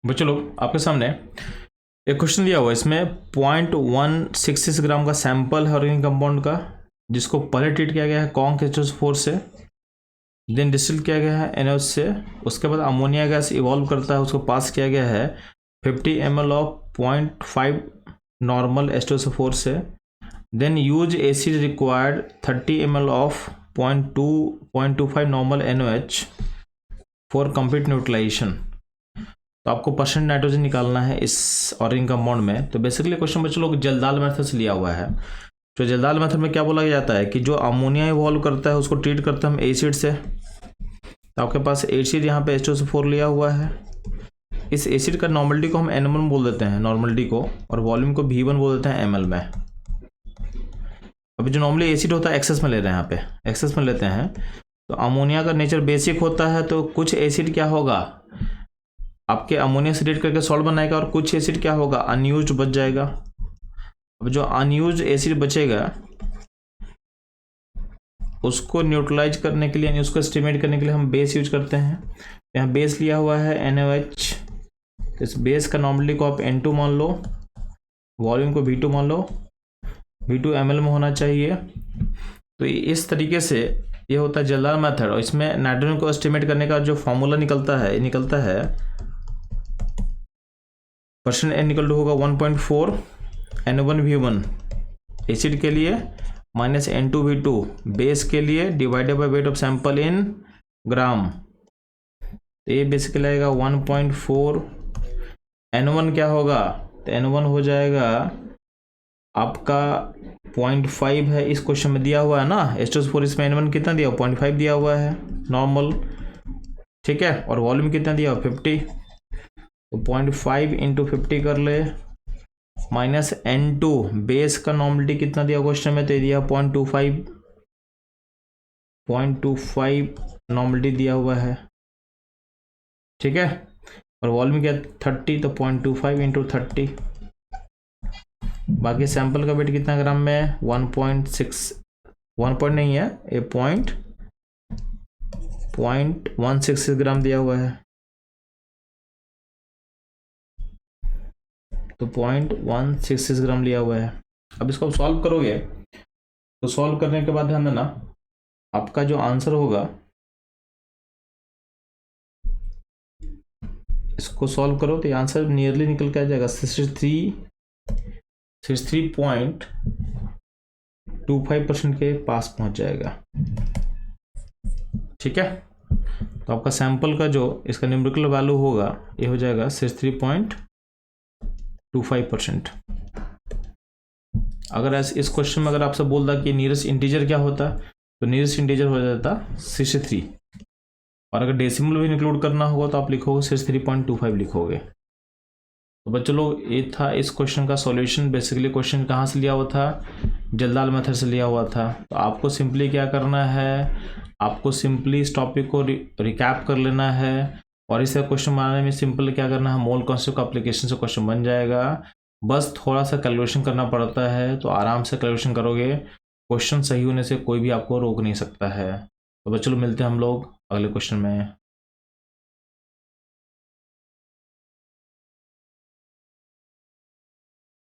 बच्चों लोग आपके सामने एक क्वेश्चन दिया हुआ है, इसमें 0.166 ग्राम का सैंपल है ऑर्गेनिक कंपाउंड का, जिसको पहले ट्रीट किया गया है कॉन्क H2SO4 से, देन डिस्टिल किया गया है NaOH से, उसके बाद अमोनिया गैस इवॉल्व करता है, उसको पास किया गया है 50 ml ऑफ 0.5 नॉर्मल H2SO4 से, then use acid required 30 ml of 0.25 normal NaOH for complete neutralisation. तो आपको परसेंट नाइट्रोजन निकालना है इस ऑर्गेनिक कंपाउंड में। तो बेसिकली क्वेश्चन बच्चों लोग जल्दाल मेथड से लिया हुआ है। तो जल्दाल मेथड में क्या बोला जाता है कि जो अमोनिया इवॉल्व करता है उसको ट्रीट करते हैं हम एसिड से। तो आपके पास एसिड यहाँ पे H2SO4 लिया हुआ है। इस एसिड का नॉर्मलिटी को हम N1 बोल देते हैं नॉर्मलिटी को, और वॉल्यूम को V1 बोल देते हैं ml में। अभी जो नॉर्मली एसिड होता है एक्सेस में ले रहे हैं, यहाँ पे एक्सेस में लेते हैं। तो अमोनिया का नेचर बेसिक होता है, तो कुछ एसिड क्या होगा आपके अमोनिया से रिएक्ट करके सॉल्ट बनाएगा, और कुछ एसिड क्या होगा अनयूज्ड बच जाएगा। अब जो अनयूज्ड एसिड बचेगा उसको न्यूट्रलाइज करने के लिए यानी उसको एस्टिमेट करने के लिए हम बेस यूज करते हैं। यहाँ बेस लिया हुआ है NaOH। इस बेस का नॉर्मलिटी को आप N2 मान लो, वॉल्यूम को V2 मान लो, V2 ml में होना चाहिए। तो इस तरीके से ये होता है जल्दाल मेथड। और इसमें नाइट्रोजन को एस्टिमेट करने का जो फॉर्मूला निकलता है परसेंट N इक्वल टू होगा 1.4 N1V1 एसिड के लिए माइनस N2V2 बेस के लिए divided by weight of sample in gram. तो ये बेसिकली आएगा 1.4। N1 क्या होगा, तो N1 हो जाएगा आपका 0.5 है, इस क्वेश्चन में दिया हुआ है ना H2SO4, इसमें N1 कितना दिया 0.5 दिया हुआ है नॉर्मल, ठीक है। और वॉल्यूम कितना दिया 50, तो 0.5 इंटू 50 कर ले, माइनस N2 बेस का नॉर्मलिटी कितना दिया क्वेश्चन में, तो ये दिया 0.25 नॉर्मलिटी दिया हुआ है, ठीक है। और वॉल्यूम क्या 30, तो 0.25 इंटू 30। बाकी सैंपल का वेट कितना ग्राम में 1.6 1 पॉइंट नहीं है, ये 0.166 ग्राम दिया हुआ है, तो 0.166 ग्राम लिया हुआ है। अब इसको आप सॉल्व करोगे तो सॉल्व करने के बाद ध्यान देना आपका जो आंसर होगा, इसको सॉल्व करो तो ये आंसर नियरली निकल के आ जाएगा 63.25% के पास पहुंच जाएगा, ठीक है। तो आपका सैंपल का जो इसका न्यूमेरिकल वैल्यू होगा ये हो जाएगा 63.25%। अगर इस क्वेश्चन में अगर आपसे बोल दा कि नियरेस्ट इंटीजर क्या होता, तो नियरेस्ट इंटीजर हो जाता 63, और अगर डेसिमल भी इंक्लूड करना होगा तो आप लिखोगे 63.25 लिखोगे। तो बच्चों लोग ये था इस क्वेश्चन का सॉल्यूशन। बेसिकली क्वेश्चन कहाँ से लिया हुआ था, जल्दाल मेथड से लिया हुआ था। तो आपको सिंपली क्या करना है, आपको सिंपली इस टॉपिक को रिकैप कर लेना है, और इसे क्वेश्चन बनाने में सिंपल क्या करना है, मोल कॉन्सेप्ट का एप्लीकेशन से क्वेश्चन बन जाएगा। बस थोड़ा सा कैलकुलेशन करना पड़ता है, तो आराम से कैलकुलेशन करोगे, क्वेश्चन सही होने से कोई भी आपको रोक नहीं सकता है। तो बच्चों लोग मिलते हैं हम लोग अगले क्वेश्चन में।